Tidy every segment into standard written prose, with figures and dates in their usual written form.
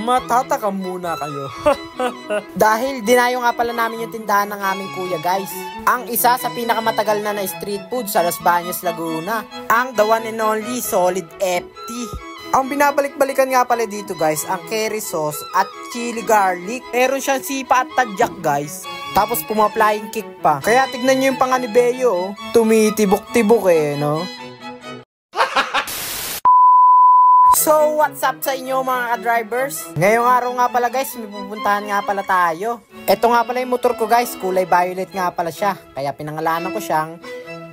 Matatakam muna kayo. Dahil dinayo nga pala namin yung tindahan ng aming kuya guys. Ang isa sa pinakamatagal na street food sa Los Baños, Laguna. Ang the one and only Solid FT. Ang binabalik-balikan nga pala dito guys, ang curry sauce at chili garlic. Meron siyang sipa at tadyak guys. Tapos puma-flying kick pa. Kaya tignan nyo yung panganibeyo, tumitibok-tibok no? So, what's up sa inyo mga ka-drivers? Ngayong araw nga pala guys, may pupuntahan nga pala tayo. Ito nga pala yung motor ko guys, kulay violet nga pala siya. Kaya pinangalanan ko siyang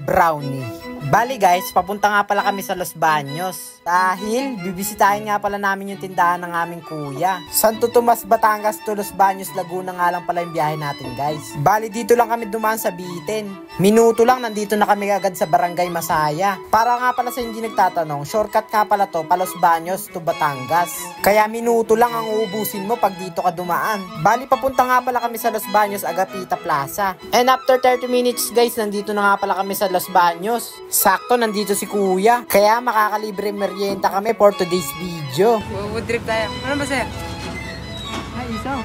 Brownie. Bali guys, papunta nga pala kami sa Los Baños. Dahil bibisitahin nga pala namin yung tindahan ng aming kuya. Santo Tomas, Batangas to Los Baños, Laguna nga lang pala yung biyahe natin guys. Bali dito lang kami dumaan sa Bitin. Minuto lang nandito na kami agad sa Barangay Masaya. Para nga pala sa hindi nagtatanong, shortcut nga pala to pa Los Baños to Batangas. Kaya minuto lang ang uubusin mo pag dito ka dumaan. Bali papunta nga pala kami sa Los Baños, Agapita Plaza. And after 30 minutes guys, nandito na nga pala kami sa Los Baños. Sakto, nandito si kuya. Kaya makakalibre merienda kami for today's video. Food trip tayo. Ano ba sir? Ay, isaw.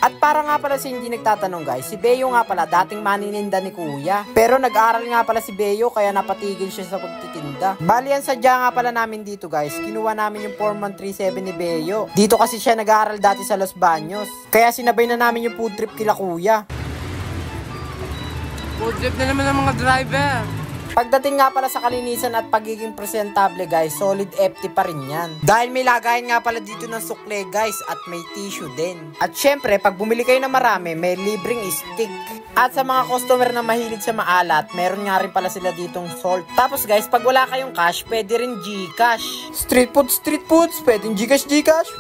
At para nga pala sa hindi nagtatanong guys, si Beo nga pala dating manininda ni kuya. Pero nag-aral nga pala si Beo kaya napatigil siya sa pagtitinda. Bali yan sadya nga pala namin dito guys. Kinuha namin yung Foreman 37 ni Beo. Dito kasi siya nag-aral dati sa Los Baños. Kaya sinabay na namin yung food trip kila kuya. Food trip na naman ng mga driver. Pagdating nga pala sa kalinisan at pagiging presentable guys, Solid FT pa rin yan. Dahil may lagayan nga pala dito ng sukle guys at may tissue din. At syempre, pag bumili kayo ng marami, may libreng stick. At sa mga customer na mahilig sa maalat, meron nga rin pala sila ditong salt. Tapos guys, pag wala kayong cash, pwede rin Gcash. Street foods, pwedeng Gcash.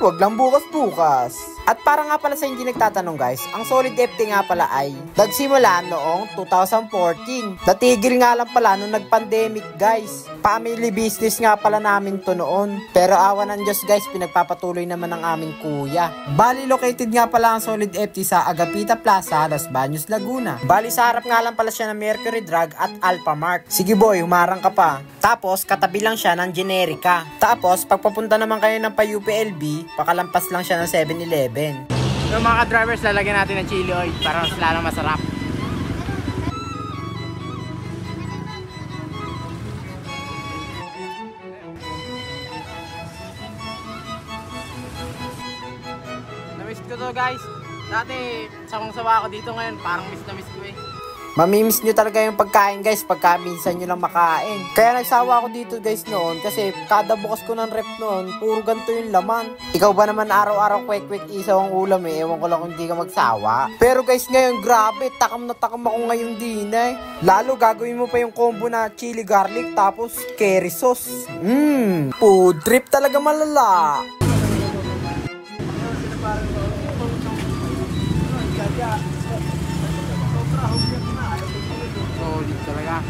Wag lang bukas. At para nga pala sa hindi nagtatanong guys, ang Solid FT nga pala ay nagsimula noong 2014. Natigil nga lang pala nung nag-pandemic guys. Family business nga pala namin to noon. Pero awa ng Diyos guys, pinagpapatuloy naman ng aming kuya. Bali located nga pala ang Solid FT sa Agapita Plaza, Los Baños, Laguna. Bali sa harap nga lang pala siya ng Mercury Drug at Alphamart. Sige boy, humarang ka pa. Tapos katabi lang siya ng Generica. Tapos pagpapunta naman kayo ng pa-UPLB, pakalampas lang siya ng 7-Eleven. So mga drivers, lalagyan natin ng chili oil para mas lalong masarap. Namiss ko to guys. Dati sawang-sawa ako dito, ngayon parang miss na miss ko eh. Mamimiss nyo talaga yung pagkain guys pagka minsan nyo lang makain. Kaya nagsawa ako dito guys noon kasi kada bukas ko ng rep noon, puro ganito yung laman. Ikaw ba naman araw-araw kwek-kwek isaw ang ulam eh, ewan ko lang kung hindi ka magsawa. Pero guys ngayon grabe, takam na takam ako ngayon din eh. Lalo gagawin mo pa yung combo na chili garlic tapos curry sauce. Food trip talaga malala. Solid talaga.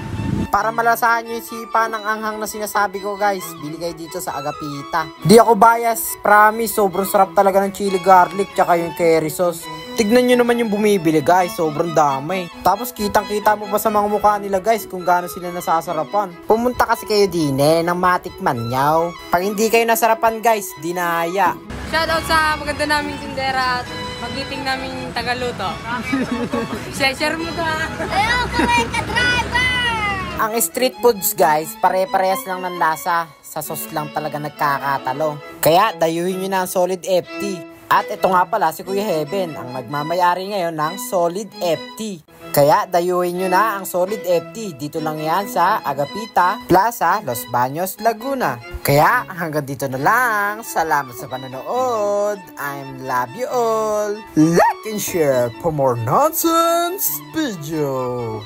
Para malasahan nyo yung sipa ng anghang na sinasabi ko guys, bili kayo dito sa Agapita. Di ako bias, promise, sobrang sarap talaga ng chili garlic tsaka yung curry sauce. Tignan nyo naman yung bumibili guys, sobrang dami. Tapos kitang-kita mo pa sa mga mukha nila guys kung gaano sila nasasarapan. Pumunta kasi kayo din ng matikman nyaw. Pag hindi kayo nasarapan guys, dinaya. Shoutout sa maganda naming tindera at magiting naming tagaluto. Share mo to ha. Ayaw ko rin ka-driver! Ang street foods guys, pare-parehas lang ng lasa. Sa sauce lang talaga nagkakatalo. Kaya dayuhin nyo na ang Solid FT. At ito nga pala si Kuya Heaven, ang magmamayari ngayon ng Solid FT. Kaya dayuhin nyo na ang Solid FT. Dito lang yan sa Agapita Plaza, Los Baños, Laguna. Kaya hanggang dito na lang. Salamat sa panonood. I'm love you all. Like and share for more nonsense video.